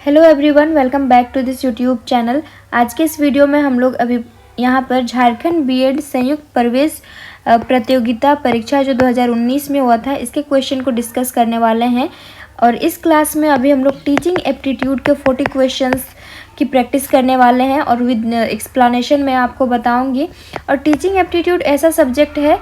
Hello everyone, welcome back to this YouTube channel. आज के इस वीडियो में हम लोग अभी यहाँ पर झारखंड बीएड संयुक्त प्रवेश प्रतियोगिता परीक्षा जो 2019 में हुआ था, इसके क्वेश्चन को डिस्कस करने वाले हैं। और इस क्लास में अभी हम लोग टीचिंग एप्टीट्यूड के 40 क्वेश्चंस की प्रैक्टिस करने वाले हैं और विद एक्सप्लेनेशन मैं आपको बताऊंगी। और टीचिंग एप्टीट्यूड ऐसा सब्जेक्ट है,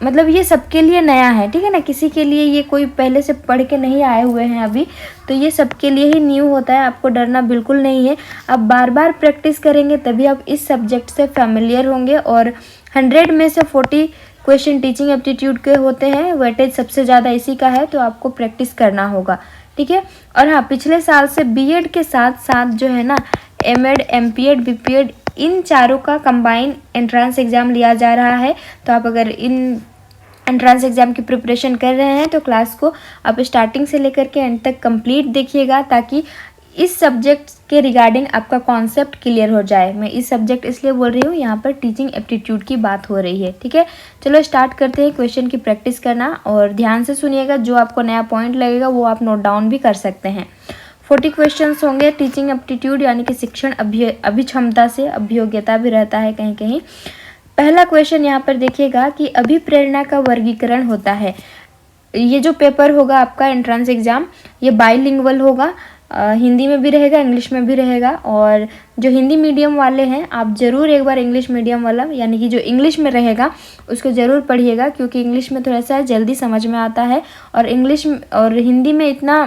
मतलब ये सबके लिए नया है, ठीक है ना। किसी के लिए ये कोई पहले से पढ़ के नहीं आए हुए हैं अभी, तो ये सबके लिए ही न्यू होता है। आपको डरना बिल्कुल नहीं है। आप बार बार प्रैक्टिस करेंगे तभी आप इस सब्जेक्ट से फैमिलियर होंगे। और 100 में से 40 क्वेश्चन टीचिंग एप्टीट्यूड के होते हैं, वेटेज सबसे ज़्यादा इसी का है, तो आपको प्रैक्टिस करना होगा, ठीक है। और हाँ, पिछले साल से बीएड के साथ साथ जो है ना एमएड, एमपीएड, बीपीएड, इन चारों का कंबाइन एंट्रेंस एग्ज़ाम लिया जा रहा है। तो आप अगर इन एंट्रेंस एग्ज़ाम की प्रिपरेशन कर रहे हैं तो क्लास को आप स्टार्टिंग से लेकर के एंड तक कंप्लीट देखिएगा, ताकि इस सब्जेक्ट के रिगार्डिंग आपका कॉन्सेप्ट क्लियर हो जाए। मैं इस सब्जेक्ट इसलिए बोल रही हूँ, यहाँ पर टीचिंग एप्टीट्यूड की बात हो रही है, ठीक है। चलो स्टार्ट करते हैं क्वेश्चन की प्रैक्टिस करना, और ध्यान से सुनिएगा। जो आपको नया पॉइंट लगेगा वो आप नोट डाउन भी कर सकते हैं। 40 क्वेश्चंस होंगे टीचिंग एप्टीट्यूड, यानी कि शिक्षण अभिक्षमता से अभियोग्यता भी रहता है कहीं कहीं। पहला क्वेश्चन यहाँ पर देखिएगा कि अभिप्रेरणा का वर्गीकरण होता है। ये जो पेपर होगा आपका एंट्रेंस एग्ज़ाम, ये बाइलिंगुअल होगा, हिंदी में भी रहेगा, इंग्लिश में भी रहेगा। और जो हिंदी मीडियम वाले हैं, आप ज़रूर एक बार इंग्लिश मीडियम वाला, यानी कि जो इंग्लिश में रहेगा उसको ज़रूर पढ़िएगा, क्योंकि इंग्लिश में थोड़ा सा जल्दी समझ में आता है। और इंग्लिश और हिंदी में इतना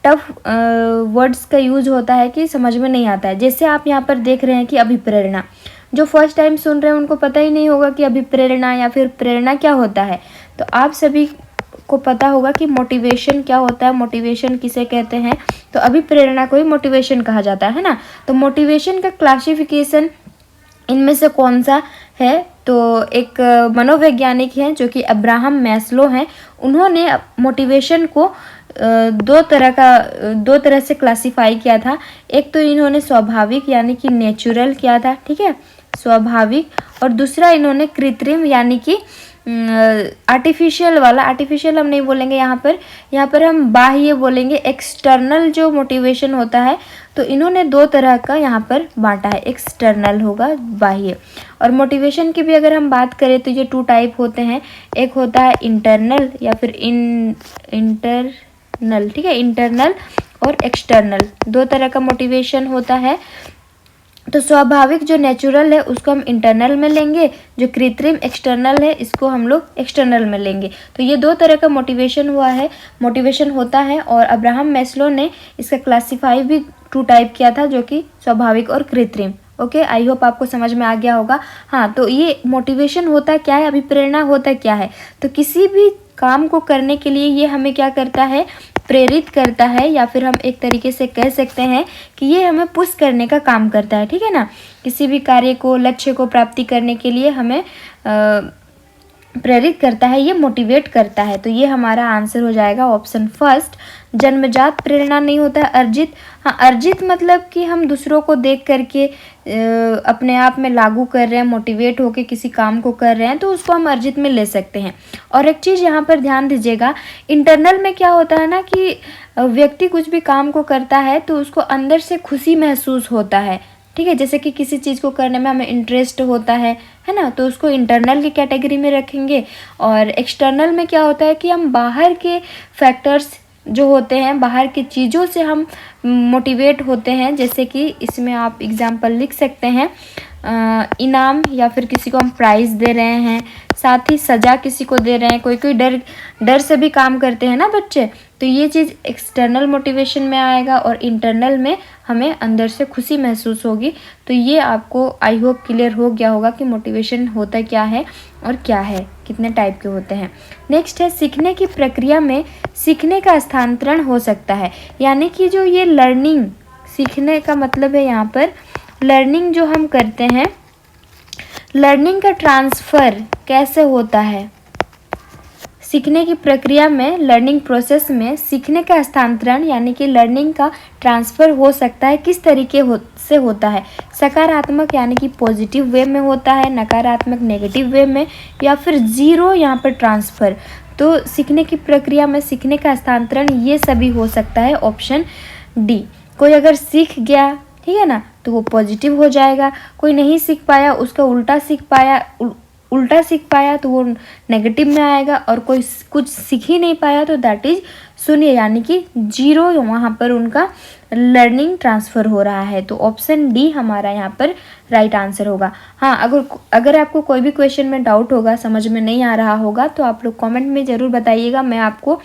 टफ वर्ड्स का यूज़ होता है कि समझ में नहीं आता है। जैसे आप यहाँ पर देख रहे हैं कि अभिप्रेरणा, जो फर्स्ट टाइम सुन रहे हैं उनको पता ही नहीं होगा कि अभिप्रेरणा या फिर प्रेरणा क्या होता है। तो आप सभी को पता होगा कि मोटिवेशन क्या होता है, मोटिवेशन किसे कहते हैं। तो अभिप्रेरणा को ही मोटिवेशन कहा जाता है ना। तो मोटिवेशन का क्लासिफिकेशन इनमें से कौन सा है? तो एक मनोवैज्ञानिक हैं जो कि अब्राहम मैस्लो हैं। उन्होंने मोटिवेशन को दो तरह से क्लासिफाई किया था। एक तो इन्होंने स्वाभाविक यानी कि नेचुरल किया था, ठीक है, स्वाभाविक। और दूसरा इन्होंने कृत्रिम यानी कि आर्टिफिशियल वाला। आर्टिफिशियल हम नहीं बोलेंगे यहाँ पर हम बाह्य बोलेंगे, एक्सटर्नल जो मोटिवेशन होता है। तो इन्होंने दो तरह का यहाँ पर बांटा है, एक्सटर्नल होगा, बाह्य। और मोटिवेशन की भी अगर हम बात करें तो ये 2 टाइप होते हैं। एक होता है इंटरनल या फिर इंटरनल, ठीक है, इंटरनल और एक्सटर्नल, 2 तरह का मोटिवेशन होता है। तो स्वाभाविक जो नेचुरल है उसको हम इंटरनल में लेंगे, जो कृत्रिम एक्सटर्नल है इसको हम लोग एक्सटर्नल में लेंगे। तो ये 2 तरह का मोटिवेशन होता है। और अब्राहम मैस्लो ने इसका क्लासिफाई भी 2 टाइप किया था, जो कि स्वाभाविक और कृत्रिम। ओके, आई होप आपको समझ में आ गया होगा। हाँ, तो ये मोटिवेशन होता क्या है, अभिप्रेरणा होता क्या है? तो किसी भी काम को करने के लिए ये हमें क्या करता है, प्रेरित करता है, या फिर हम एक tariके से कह सकते हैं कि ये हमें पुश करने का काम करता है, ठीक है ना। किसी भी कार्य को, लक्ष्य को प्राप्ति करने के लिए हमें प्रेरित करता है, ये मोटिवेट करता है। तो ये हमारा आंसर हो जाएगा ऑप्शन फर्स्ट। जन्मजात प्रेरणा नहीं होता है, अर्जित। हाँ, अर्जित मतलब कि हम दूसरों को देख करके अपने आप में लागू कर रहे हैं, मोटिवेट होके किसी काम को कर रहे हैं, तो उसको हम अर्जित में ले सकते हैं। और एक चीज़ यहाँ पर ध्यान दीजिएगा, इंटरनल में क्या होता है ना कि व्यक्ति कुछ भी काम को करता है तो उसको अंदर से खुशी महसूस होता है, ठीक है। जैसे कि किसी चीज़ को करने में हमें इंटरेस्ट होता है ना, तो उसको इंटरनल की कैटेगरी में रखेंगे। और एक्सटर्नल में क्या होता है कि हम बाहर के फैक्टर्स जो होते हैं, बाहर की चीज़ों से हम मोटिवेट होते हैं। जैसे कि इसमें आप एग्जाम्पल लिख सकते हैं, इनाम, या फिर किसी को हम प्राइज़ दे रहे हैं, साथ ही सज़ा किसी को दे रहे हैं। कोई डर से भी काम करते हैं ना बच्चे, तो ये चीज़ एक्सटर्नल मोटिवेशन में आएगा। और इंटरनल में हमें अंदर से खुशी महसूस होगी। तो ये आपको आई होप क्लियर हो गया होगा कि मोटिवेशन होता क्या है और क्या है, कितने टाइप के होते हैं। नेक्स्ट है, सीखने की प्रक्रिया में सीखने का स्थानांतरण हो सकता है। यानी कि जो ये लर्निंग, सीखने का मतलब है यहाँ पर लर्निंग जो हम करते हैं, लर्निंग का ट्रांसफ़र कैसे होता है। सीखने की प्रक्रिया में, लर्निंग प्रोसेस में सीखने का हस्तांतरण यानी कि लर्निंग का ट्रांसफ़र हो सकता है। किस तरीके से होता है? सकारात्मक यानी कि पॉजिटिव वे में होता है, नकारात्मक नेगेटिव वे में, या फिर ज़ीरो यहाँ पर ट्रांसफ़र। तो सीखने की प्रक्रिया में सीखने का हस्तांतरण ये सभी हो सकता है, ऑप्शन डी। कोई अगर सीख गया, ठीक है ना, तो वो पॉजिटिव हो जाएगा। कोई नहीं सीख पाया, उसका उल्टा सीख पाया तो वो नेगेटिव में आएगा। और कोई कुछ सीख ही नहीं पाया तो दैट इज शून्य, यानी कि जीरो, वहाँ पर उनका लर्निंग ट्रांसफ़र हो रहा है। तो ऑप्शन डी हमारा यहाँ पर राइट आंसर होगा। हाँ, अगर आपको कोई भी क्वेश्चन में डाउट होगा, समझ में नहीं आ रहा होगा, तो आप लोग कमेंट में ज़रूर बताइएगा, मैं आपको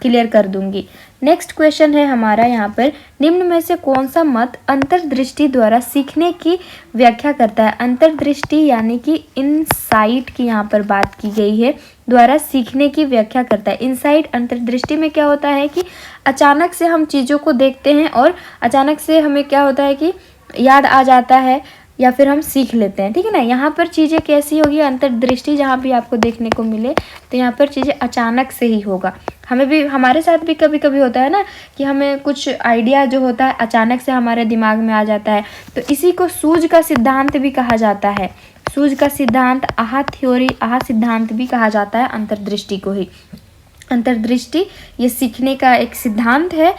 क्लियर कर दूंगी। नेक्स्ट क्वेश्चन है हमारा यहाँ पर, निम्न में से कौन सा मत अंतर्दृष्टि द्वारा सीखने की व्याख्या करता है? अंतर्दृष्टि यानी कि इनसाइट की यहाँ पर बात की गई है, द्वारा सीखने की व्याख्या करता है। इनसाइट, अंतर्दृष्टि में क्या होता है कि अचानक से हम चीज़ों को देखते हैं और अचानक से हमें क्या होता है कि याद आ जाता है या फिर हम सीख लेते हैं, ठीक है ना। यहाँ पर चीज़ें कैसी होगी, अंतर्दृष्टि जहाँ भी आपको देखने को मिले तो यहाँ पर चीज़ें अचानक से ही होगा। हमारे साथ भी कभी कभी होता है ना कि हमें कुछ आइडिया जो होता है अचानक से हमारे दिमाग में आ जाता है। तो इसी को सूझ का सिद्धांत भी कहा जाता है। सूझ का सिद्धांत, आहा थ्योरी, आहा सिद्धांत भी कहा जाता है अंतर्दृष्टि को ही। अंतर्दृष्टि ये सीखने का एक सिद्धांत है।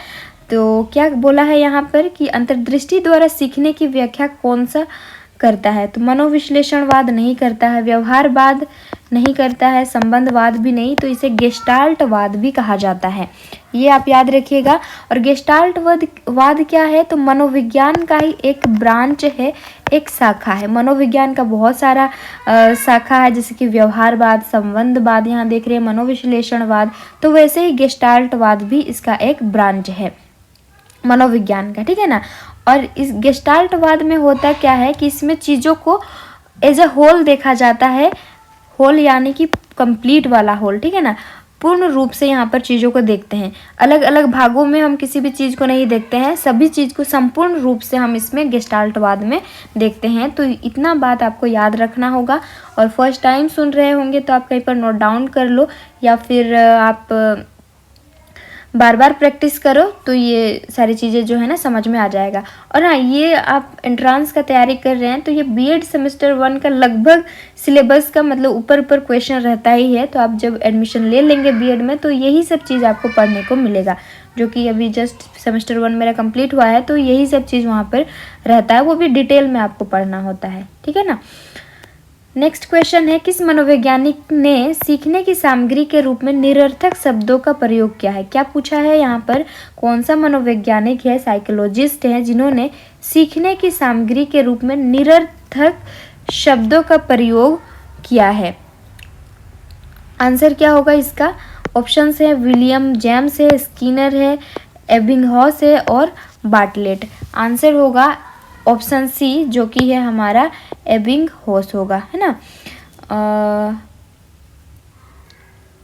तो क्या बोला है यहाँ पर कि अंतर्दृष्टि द्वारा सीखने की व्याख्या कौन सा करता है? तो मनोविश्लेषणवाद नहीं करता है, व्यवहारवाद नहीं करता है, संबंधवाद भी नहीं, तो इसे गेस्टाल्टवाद भी कहा जाता है। ये आप याद रखिएगा। और गेस्टाल्टवाद क्या है? तो मनोविज्ञान का ही एक ब्रांच है, एक शाखा है। मनोविज्ञान का बहुत सारा शाखा है, जैसे कि व्यवहारवाद, संबंधवाद, यहाँ देख रहे हैं मनोविश्लेषणवाद, तो वैसे ही गेस्टाल्टवाद भी इसका एक ब्रांच है मनोविज्ञान का, ठीक है ना। और इस गेस्टाल्टवाद में होता क्या है कि इसमें चीज़ों को एज अ होल देखा जाता है। होल यानी कि कंप्लीट वाला होल, ठीक है ना, पूर्ण रूप से यहाँ पर चीज़ों को देखते हैं। अलग अलग भागों में हम किसी भी चीज़ को नहीं देखते हैं, सभी चीज़ को संपूर्ण रूप से हम इसमें गेस्टाल्टवाद में देखते हैं। तो इतना बात आपको याद रखना होगा। और फर्स्ट टाइम सुन रहे होंगे तो आप कहीं पर नोट डाउन कर लो, या फिर आप बार बार प्रैक्टिस करो, तो ये सारी चीज़ें जो है ना समझ में आ जाएगा। और हाँ, ये आप एंट्रांस का तैयारी कर रहे हैं तो ये बीएड सेमेस्टर 1 का लगभग सिलेबस का मतलब ऊपर क्वेश्चन रहता ही है। तो आप जब एडमिशन ले लेंगे बीएड में तो यही सब चीज़ आपको पढ़ने को मिलेगा, जो कि अभी जस्ट सेमेस्टर 1 मेरा कंप्लीट हुआ है, तो यही सब चीज़ वहाँ पर रहता है, वो भी डिटेल में आपको पढ़ना होता है, ठीक है ना। नेक्स्ट क्वेश्चन है, किस मनोवैज्ञानिक ने सीखने की सामग्री के रूप में निरर्थक शब्दों का प्रयोग किया है? क्या पूछा है यहाँ पर, कौन सा मनोवैज्ञानिक है, साइकोलॉजिस्ट है, जिन्होंने सीखने की सामग्री के रूप में निरर्थक शब्दों का प्रयोग किया है? आंसर क्या होगा इसका? ऑप्शन है विलियम जेम्स है, स्किनर है, एबिंगहॉस है और बार्टलेट। आंसर होगा ऑप्शन सी, जो कि है हमारा एबिंगहॉस होगा, है ना।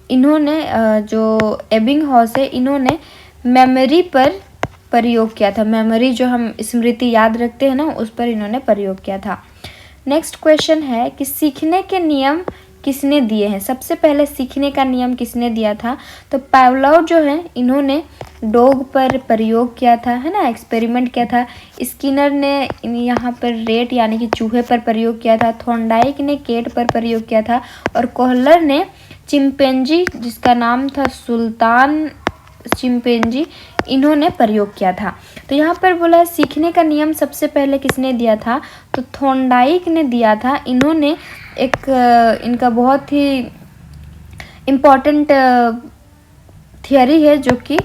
इन्होंने जो एबिंगहॉस है, इन्होंने मेमोरी पर प्रयोग किया था। मेमोरी जो हम स्मृति याद रखते हैं ना, उस पर इन्होंने प्रयोग किया था। नेक्स्ट क्वेश्चन है कि सीखने के नियम किसने दिए हैं? सबसे पहले सीखने का नियम किसने दिया था? तो पावलोव जो है, इन्होंने डॉग पर प्रयोग किया था, है ना, एक्सपेरिमेंट किया था। स्किनर ने यहाँ पर रेट यानी कि चूहे पर प्रयोग किया था। थॉर्नडाइक ने कैट पर प्रयोग किया था। और कोहलर ने चिंपैंजी, जिसका नाम था सुल्तान चिंपैंजी, इन्होंने प्रयोग किया था। तो यहाँ पर बोला है सीखने का नियम सबसे पहले किसने दिया था? तो थॉर्नडाइक ने दिया था। इन्होंने एक इनका बहुत ही इम्पॉर्टेंट थियरी है, जो कि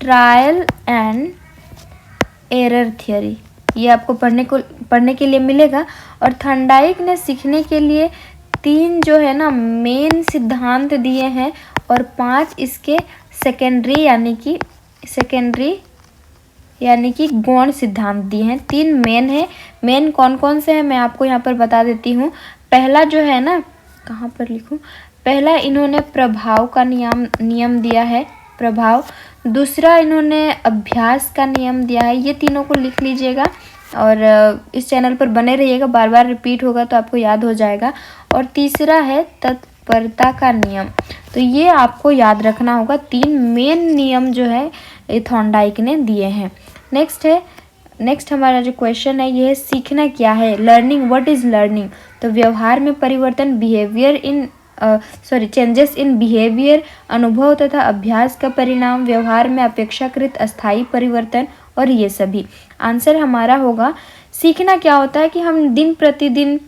ट्रायल एंड एरर थियरी, ये आपको पढ़ने के लिए मिलेगा। और थॉर्नडाइक ने सीखने के लिए 3 जो है ना मेन सिद्धांत दिए हैं और 5 इसके सेकेंडरी यानी कि गौण सिद्धांत दिए हैं। 3 मेन है। मेन कौन कौन से हैं मैं आपको यहाँ पर बता देती हूँ। पहला जो है ना, कहाँ पर लिखूँ, पहला इन्होंने प्रभाव का नियम दिया है, प्रभाव। दूसरा इन्होंने अभ्यास का नियम दिया है। ये तीनों को लिख लीजिएगा और इस चैनल पर बने रहिएगा, बार बार रिपीट होगा तो आपको याद हो जाएगा। और तीसरा है तत्परता का नियम। तो ये आपको याद रखना होगा। 3 मेन नियम जो है ये थॉर्नडाइक ने दिए हैं। नेक्स्ट हमारा जो क्वेश्चन है ये है सीखना क्या है? Learning, what is learning? तो व्यवहार में परिवर्तन, behaviour in changes in behaviour, अनुभव तथा अभ्यास का परिणाम, व्यवहार में अपेक्षाकृत अस्थायी परिवर्तन और ये सभी। आंसर हमारा होगा सीखना क्या होता है कि हम दिन प्रतिदिन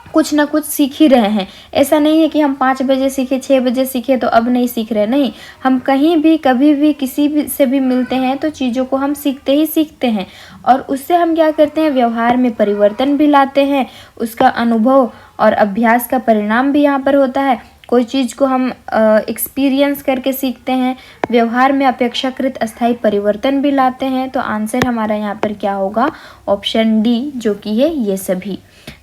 कुछ ना कुछ सीख ही रहे हैं। ऐसा नहीं है कि हम 5 बजे सीखे, 6 बजे सीखे तो अब नहीं सीख रहे, नहीं। हम कहीं भी कभी भी किसी भी से भी मिलते हैं तो चीज़ों को हम सीखते ही सीखते हैं और उससे हम क्या करते हैं, व्यवहार में परिवर्तन भी लाते हैं। उसका अनुभव और अभ्यास का परिणाम भी यहाँ पर होता है। कोई चीज़ को हम एक्सपीरियंस करके सीखते हैं, व्यवहार में अपेक्षाकृत अस्थायी परिवर्तन भी लाते हैं। तो आंसर हमारा यहाँ पर क्या होगा, ऑप्शन डी, जो कि है ये सभी।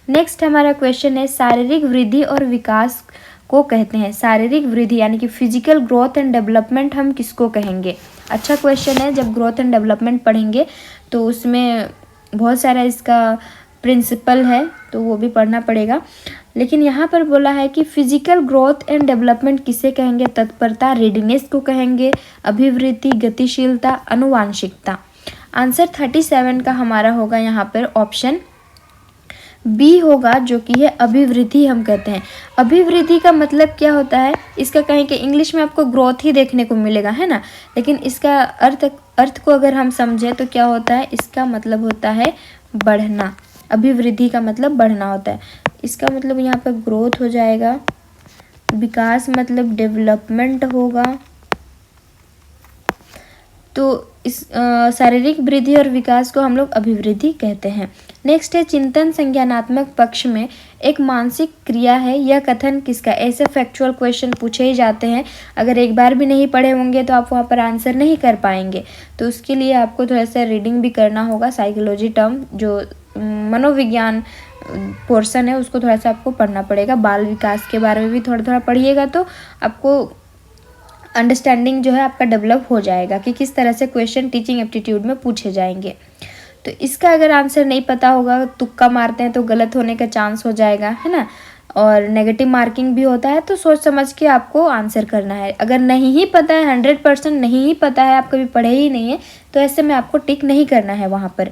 नेक्स्ट हमारा क्वेश्चन है, शारीरिक वृद्धि और विकास को कहते हैं। शारीरिक वृद्धि यानी कि फिजिकल ग्रोथ एंड डेवलपमेंट हम किसको कहेंगे। अच्छा क्वेश्चन है, जब ग्रोथ एंड डेवलपमेंट पढ़ेंगे तो उसमें बहुत सारा इसका प्रिंसिपल है तो वो भी पढ़ना पड़ेगा। लेकिन यहाँ पर बोला है कि फिजिकल ग्रोथ एंड डेवलपमेंट किसे कहेंगे, तत्परता, रेडीनेस को कहेंगे, अभिवृद्धि, गतिशीलता, अनुवांशिकता। आंसर 37 का हमारा होगा यहाँ पर ऑप्शन बी होगा, जो कि है अभिवृद्धि हम कहते हैं। अभिवृद्धि का मतलब क्या होता है, इसका कहें कि इंग्लिश में आपको ग्रोथ ही देखने को मिलेगा, है ना, लेकिन इसका अर्थ को अगर हम समझें तो क्या होता है, इसका मतलब होता है बढ़ना। अभिवृद्धि का मतलब बढ़ना होता है। इसका मतलब यहाँ पर ग्रोथ हो जाएगा, विकास मतलब डेवलपमेंट होगा। तो इस शारीरिक वृद्धि और विकास को हम लोग अभिवृद्धि कहते हैं। नेक्स्ट है, चिंतन संज्ञानात्मक पक्ष में एक मानसिक क्रिया है, यह कथन किसका। ऐसे फैक्चुअल क्वेश्चन पूछे ही जाते हैं, अगर एक बार भी नहीं पढ़े होंगे तो आप वहाँ पर आंसर नहीं कर पाएंगे। तो उसके लिए आपको थोड़ा सा रीडिंग भी करना होगा। साइकोलॉजी टर्म जो मनोविज्ञान पोर्शन है उसको थोड़ा सा आपको पढ़ना पड़ेगा। बाल विकास के बारे में भी थोड़ा थोड़ा पढ़िएगा तो आपको अंडरस्टैंडिंग जो है आपका डेवलप हो जाएगा कि किस तरह से क्वेश्चन टीचिंग एप्टीट्यूड में पूछे जाएंगे। तो इसका अगर आंसर नहीं पता होगा, तुक्का मारते हैं तो गलत होने का चांस हो जाएगा, है ना, और नेगेटिव मार्किंग भी होता है। तो सोच समझ के आपको आंसर करना है। अगर नहीं ही पता है, 100% नहीं ही पता है, आप कभी पढ़े ही नहीं है, तो ऐसे में आपको टिक नहीं करना है वहाँ पर।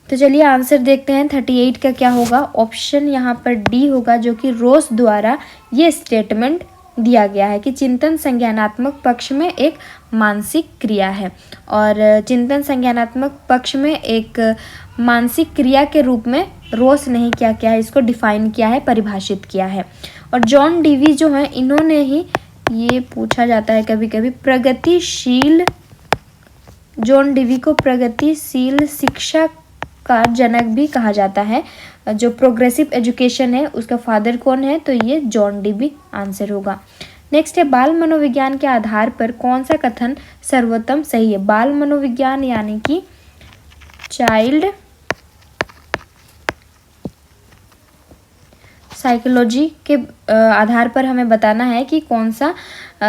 तो चलिए आंसर देखते हैं। 38 का क्या होगा, ऑप्शन यहाँ पर डी होगा, जो कि रोस द्वारा ये स्टेटमेंट दिया गया है कि चिंतन संज्ञानात्मक पक्ष में एक मानसिक क्रिया है। और चिंतन संज्ञानात्मक पक्ष में एक मानसिक क्रिया के रूप में रोस ने ही क्या किया है, इसको डिफाइन किया है, परिभाषित किया है। और जॉन डीवी जो है, इन्होंने ही, ये पूछा जाता है कभी कभी, प्रगतिशील, जॉन डीवी को प्रगतिशील शिक्षा का जनक भी कहा जाता है। जो प्रोग्रेसिव एजुकेशन है उसका फादर कौन है, तो ये जॉन डीवी आंसर होगा। नेक्स्ट है, बाल मनोविज्ञान के आधार पर कौन सा कथन सर्वोत्तम सही है। बाल मनोविज्ञान यानी कि चाइल्ड साइकोलॉजी के आधार पर हमें बताना है कि कौन सा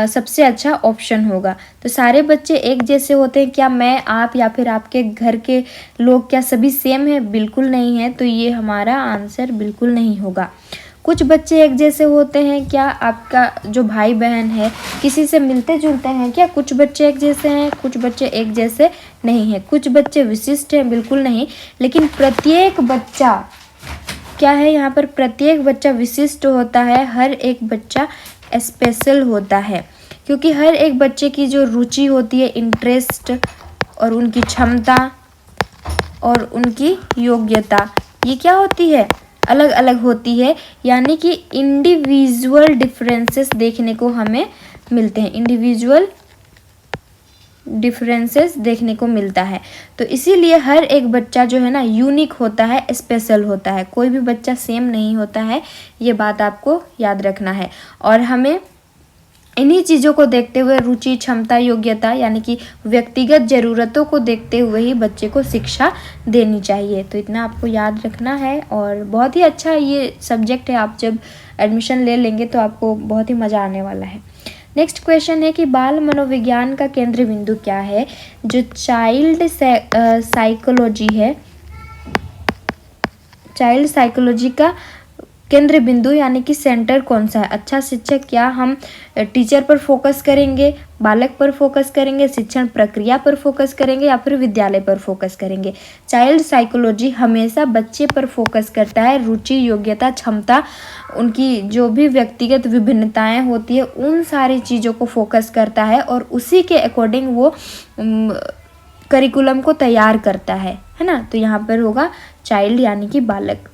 सबसे अच्छा ऑप्शन होगा। तो सारे बच्चे एक जैसे होते हैं क्या, मैं, आप या फिर आपके घर के लोग, क्या सभी सेम है? बिल्कुल नहीं है। तो ये हमारा आंसर बिल्कुल नहीं होगा। कुछ बच्चे एक जैसे होते हैं क्या, आपका जो भाई बहन है किसी से मिलते जुलते हैं क्या? कुछ बच्चे एक जैसे हैं, कुछ बच्चे एक जैसे नहीं हैं। कुछ बच्चे विशिष्ट हैं, बिल्कुल नहीं। लेकिन प्रत्येक बच्चा क्या है, यहाँ पर प्रत्येक बच्चा विशिष्ट होता है, हर एक बच्चा स्पेशल होता है, क्योंकि हर एक बच्चे की जो रुचि होती है, इंटरेस्ट और उनकी क्षमता और उनकी योग्यता, ये क्या होती है, अलग अलग होती है। यानी कि इंडिविजुअल डिफरेंसेस देखने को हमें मिलते हैं, इंडिविजुअल डिफरेंसेस देखने को मिलता है। तो इसीलिए हर एक बच्चा जो है ना यूनिक होता है, स्पेशल होता है। कोई भी बच्चा सेम नहीं होता है, ये बात आपको याद रखना है। और हमें इन्हीं चीज़ों को देखते हुए, रुचि, क्षमता, योग्यता, यानी कि व्यक्तिगत ज़रूरतों को देखते हुए ही बच्चे को शिक्षा देनी चाहिए। तो इतना आपको याद रखना है। और बहुत ही अच्छा ये सब्जेक्ट है, आप जब एडमिशन ले लेंगे तो आपको बहुत ही मज़ा आने वाला है। नेक्स्ट क्वेश्चन है कि बाल मनोविज्ञान का केंद्र बिंदु क्या है। जो चाइल्ड साइकोलॉजी है, चाइल्ड साइकोलॉजी का केंद्र बिंदु यानी कि सेंटर कौन सा है? अच्छा शिक्षक, क्या हम टीचर पर फोकस करेंगे, बालक पर फोकस करेंगे, शिक्षण प्रक्रिया पर फोकस करेंगे या फिर विद्यालय पर फोकस करेंगे? चाइल्ड साइकोलॉजी हमेशा बच्चे पर फोकस करता है, रुचि, योग्यता, क्षमता, उनकी जो भी व्यक्तिगत विभिन्नताएं होती है उन सारी चीज़ों को फोकस करता है और उसी के अकॉर्डिंग वो करिकुलम को तैयार करता है ना। तो यहाँ पर होगा चाइल्ड यानी कि बालक।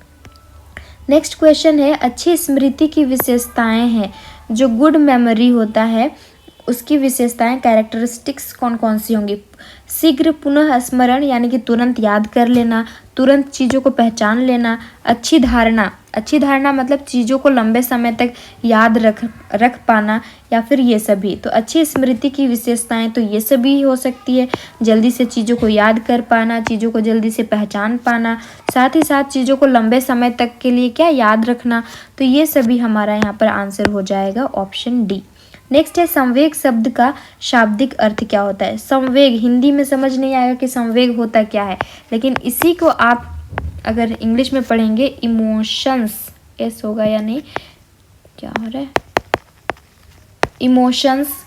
नेक्स्ट क्वेश्चन है, अच्छी स्मृति की विशेषताएं हैं। जो गुड मेमोरी होता है उसकी विशेषताएं, कैरेक्टरिस्टिक्स कौन कौन सी होंगी? शीघ्र पुनः स्मरण यानी कि तुरंत याद कर लेना, तुरंत चीज़ों को पहचान लेना, अच्छी धारणा, अच्छी धारणा मतलब चीज़ों को लंबे समय तक याद रख पाना, या फिर ये सभी। तो अच्छी स्मृति की विशेषताएं तो ये सभी हो सकती है, जल्दी से चीज़ों को याद कर पाना, चीज़ों को जल्दी से पहचान पाना, साथ ही साथ चीज़ों को लंबे समय तक के लिए क्या याद रखना। तो ये सभी हमारा यहाँ पर आंसर हो जाएगा ऑप्शन डी। नेक्स्ट है, संवेग शब्द का शाब्दिक अर्थ क्या होता है? संवेग हिंदी में समझ नहीं आएगा कि संवेग होता क्या है, लेकिन इसी को आप अगर इंग्लिश में पढ़ेंगे, इमोशंस, एस होगा या नहीं, क्या हो रहा है, इमोशंस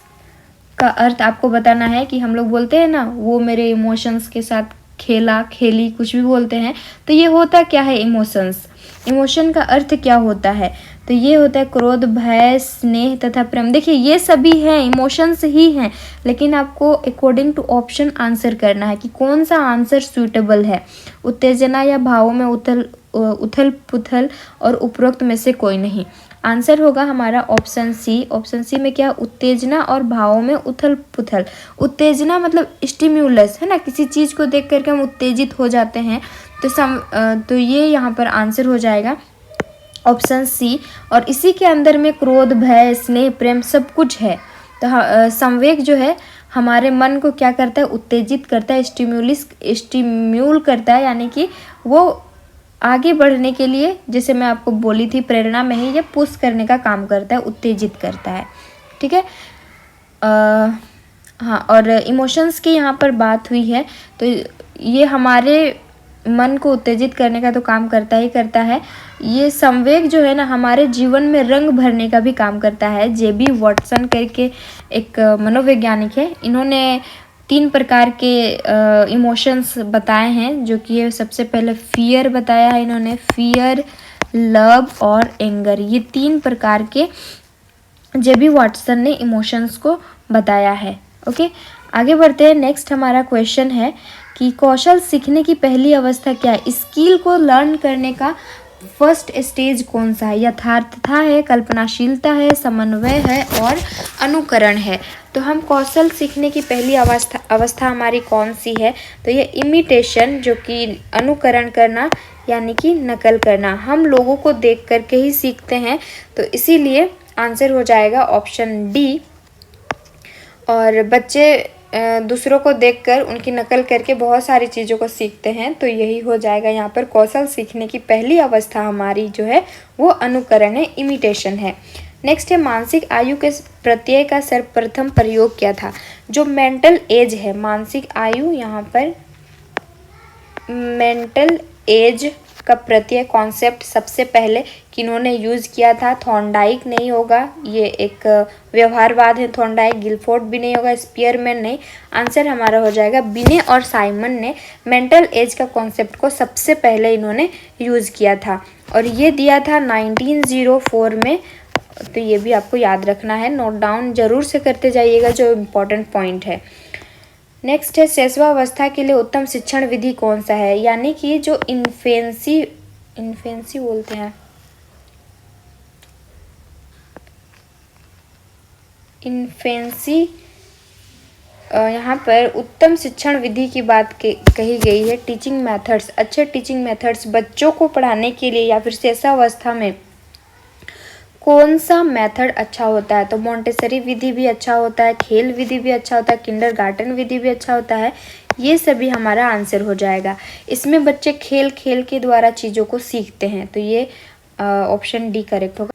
का अर्थ आपको बताना है कि हम लोग बोलते हैं ना, वो मेरे इमोशंस के साथ खेला, खेली, कुछ भी बोलते हैं, तो ये होता क्या है इमोशंस? इमोशन का अर्थ क्या होता है? तो ये होता है क्रोध, भय, स्नेह तथा प्रेम। देखिए ये सभी हैं, इमोशंस ही हैं, लेकिन आपको अकॉर्डिंग टू ऑप्शन आंसर करना है कि कौन सा आंसर सूटेबल है। उत्तेजना या भावों में उथल पुथल और उपरोक्त में से कोई नहीं। आंसर होगा हमारा ऑप्शन सी। ऑप्शन सी में क्या? उत्तेजना और भावों में उथल पुथल। उत्तेजना मतलब स्टिम्युलस है ना, किसी चीज़ को देख करके हम उत्तेजित हो जाते हैं, तो ये यहाँ पर आंसर हो जाएगा ऑप्शन सी। और इसी के अंदर में क्रोध, भय, स्नेह, प्रेम सब कुछ है। तो संवेग जो है हमारे मन को क्या करता है? उत्तेजित करता है, स्टिम्यूल करता है, यानी कि वो आगे बढ़ने के लिए, जैसे मैं आपको बोली थी, प्रेरणा में ही ये पुश करने का काम करता है, उत्तेजित करता है। ठीक है। हाँ, और इमोशंस की यहाँ पर बात हुई है, तो ये हमारे मन को उत्तेजित करने का तो काम करता ही करता है। ये संवेग जो है ना हमारे जीवन में रंग भरने का भी काम करता है। जेबी वॉटसन करके एक मनोवैज्ञानिक है, इन्होंने 3 प्रकार के इमोशंस बताए हैं, जो कि सबसे पहले फियर बताया है इन्होंने, फियर, लव और एंगर। ये 3 प्रकार के जेबी वॉटसन ने इमोशंस को बताया है। ओके, आगे बढ़ते हैं। नेक्स्ट हमारा क्वेश्चन है कि कौशल सीखने की पहली अवस्था क्या है? स्किल को लर्न करने का फर्स्ट स्टेज कौन सा है? यथार्थता है, कल्पनाशीलता है, समन्वय है और अनुकरण है। तो हम कौशल सीखने की पहली अवस्था हमारी कौन सी है? तो ये इमिटेशन, जो कि अनुकरण करना यानी कि नकल करना। हम लोगों को देख करके ही सीखते हैं, तो इसीलिए आंसर हो जाएगा ऑप्शन डी। और बच्चे दूसरों को देखकर उनकी नकल करके बहुत सारी चीज़ों को सीखते हैं, तो यही हो जाएगा यहाँ पर कौशल सीखने की पहली अवस्था हमारी जो है वो अनुकरण है, इमिटेशन है। नेक्स्ट है, मानसिक आयु के प्रत्यय का सर्वप्रथम प्रयोग क्या था? जो मेंटल एज है, मानसिक आयु, यहाँ पर मेंटल एज का प्रत्यय कॉन्सेप्ट सबसे पहले किन्होंने यूज़ किया था? थॉर्नडाइक नहीं होगा, ये एक व्यवहारवाद है थॉर्नडाइक, गिलफोर्ड भी नहीं होगा, स्पीयरमैन नहीं। आंसर हमारा हो जाएगा बिने और साइमन ने मेंटल एज का कॉन्सेप्ट को सबसे पहले इन्होंने यूज़ किया था, और ये दिया था 1904 में। तो ये भी आपको याद रखना है, नोट डाउन जरूर से करते जाइएगा जो इम्पोर्टेंट पॉइंट है। नेक्स्ट है, शैशवावस्था के लिए उत्तम शिक्षण विधि कौन सा है? यानी कि जो इन्फेंसी बोलते हैं, इन्फेंसी, यहाँ पर उत्तम शिक्षण विधि की बात कही गई है। टीचिंग मेथड्स, अच्छे टीचिंग मेथड्स बच्चों को पढ़ाने के लिए या फिर शैशवावस्था में कौन सा मेथड अच्छा होता है? तो मोंटेसरी विधि भी अच्छा होता है, खेल विधि भी अच्छा होता है, किंडरगार्टन विधि भी अच्छा होता है। ये सभी हमारा आंसर हो जाएगा। इसमें बच्चे खेल के द्वारा चीज़ों को सीखते हैं, तो ये ऑप्शन डी करेक्ट होगा।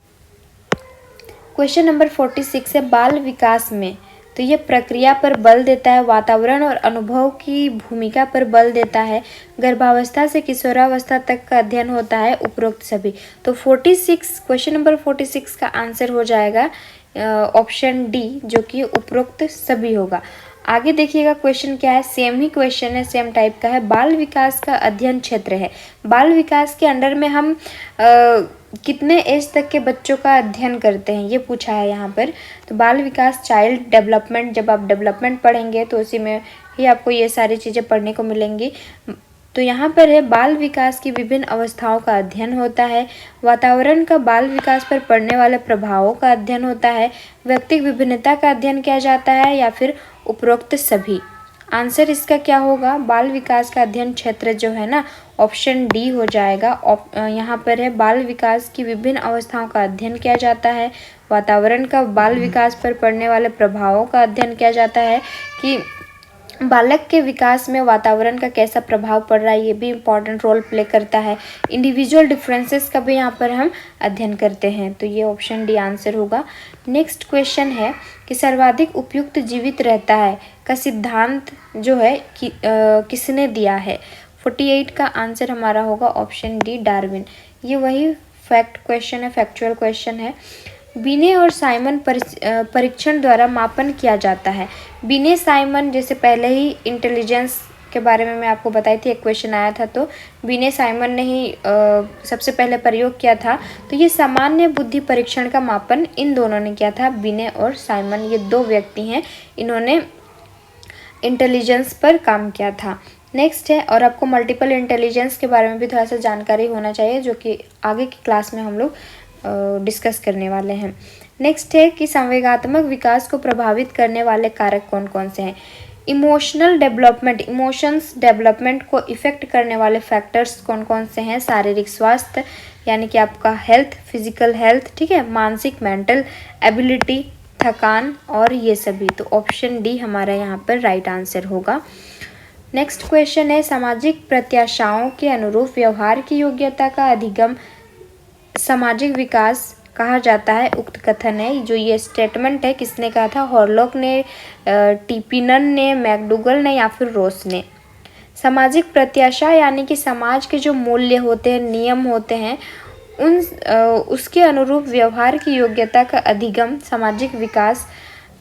क्वेश्चन नंबर 46 है, बाल विकास में तो ये प्रक्रिया पर बल देता है, वातावरण और अनुभव की भूमिका पर बल देता है, गर्भावस्था से किशोरावस्था तक का अध्ययन होता है, उपरोक्त सभी। तो 46 क्वेश्चन नंबर 46 का आंसर हो जाएगा ऑप्शन डी, जो कि उपरोक्त सभी होगा। आगे देखिएगा क्वेश्चन क्या है, सेम ही क्वेश्चन है, सेम टाइप का है। बाल विकास का अध्ययन क्षेत्र है। बाल विकास के अंडर में हम कितने एज तक के बच्चों का अध्ययन करते हैं, ये पूछा है यहाँ पर। तो बाल विकास, चाइल्ड डेवलपमेंट, जब आप डेवलपमेंट पढ़ेंगे तो उसी में ही आपको ये सारी चीज़ें पढ़ने को मिलेंगी। तो यहाँ पर है बाल विकास की विभिन्न अवस्थाओं का अध्ययन होता है, वातावरण का बाल विकास पर पड़ने वाले प्रभावों का अध्ययन होता है, व्यक्तिगत विभिन्नता का अध्ययन किया जाता है, या फिर उपरोक्त सभी। आंसर इसका क्या होगा, बाल विकास का अध्ययन क्षेत्र जो है ना, ऑप्शन डी हो जाएगा। यहाँ पर है बाल विकास की विभिन्न अवस्थाओं का अध्ययन किया जाता है, वातावरण का बाल विकास पर पड़ने वाले प्रभावों का अध्ययन किया जाता है, कि बालक के विकास में वातावरण का कैसा प्रभाव पड़ रहा है, ये भी इम्पॉर्टेंट रोल प्ले करता है। इंडिविजुअल डिफरेंसेस का भी यहाँ पर हम अध्ययन करते हैं, तो ये ऑप्शन डी आंसर होगा। नेक्स्ट क्वेश्चन है कि सर्वाधिक उपयुक्त जीवित रहता है का सिद्धांत जो है किसने दिया है। 48 का आंसर हमारा होगा ऑप्शन डी, डार्विन। ये वही फैक्ट क्वेश्चन है, फैक्चुअल क्वेश्चन है। बिने और साइमन परीक्षण द्वारा मापन किया जाता है। बिने साइमन, जैसे पहले ही इंटेलिजेंस के बारे में मैं आपको बताई थी, एक क्वेश्चन आया था, तो बिने साइमन ने ही सबसे पहले प्रयोग किया था। तो ये सामान्य बुद्धि परीक्षण का मापन इन दोनों ने किया था, बिने और साइमन, ये दो व्यक्ति हैं, इन्होंने इंटेलिजेंस पर काम किया था। नेक्स्ट है, और आपको मल्टीपल इंटेलिजेंस के बारे में भी थोड़ा सा जानकारी होना चाहिए, जो कि आगे की क्लास में हम लोग डिस्कस करने वाले हैं। नेक्स्ट है कि संवेगात्मक विकास को प्रभावित करने वाले कारक कौन कौन से हैं। इमोशनल डेवलपमेंट, इमोशंस डेवलपमेंट को इफेक्ट करने वाले फैक्टर्स कौन कौन से हैं। शारीरिक स्वास्थ्य, यानी कि आपका हेल्थ, फिजिकल हेल्थ, ठीक है, मानसिक, मेंटल एबिलिटी, थकान, और ये सभी। तो ऑप्शन डी हमारा यहाँ पर राइट आंसर होगा। नेक्स्ट क्वेश्चन है, सामाजिक प्रत्याशाओं के अनुरूप व्यवहार की योग्यता का अधिगम सामाजिक विकास कहा जाता है। उक्त कथन है, जो ये स्टेटमेंट है, किसने कहा था, हॉरलॉक ने, टीपिनन ने, मैकडूगल ने, या फिर रोस ने। सामाजिक प्रत्याशा यानी कि समाज के जो मूल्य होते हैं, नियम होते हैं, उसके अनुरूप व्यवहार की योग्यता का अधिगम सामाजिक विकास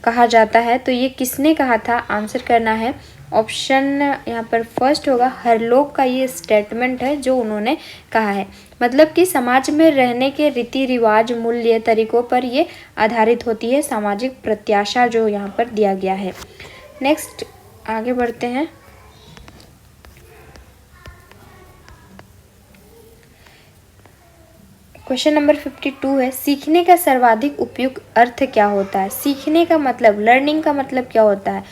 कहा जाता है। तो ये किसने कहा था, आंसर करना है। ऑप्शन यहाँ पर फर्स्ट होगा, हरलोक का ये स्टेटमेंट है जो उन्होंने कहा है। मतलब कि समाज में रहने के रीति रिवाज, मूल्य, तरीकों पर ये आधारित होती है सामाजिक प्रत्याशा जो यहाँ पर दिया गया है। नेक्स्ट आगे बढ़ते हैं। क्वेश्चन नंबर 52 है, सीखने का सर्वाधिक उपयुक्त अर्थ क्या होता है। सीखने का मतलब, लर्निंग का मतलब क्या होता है,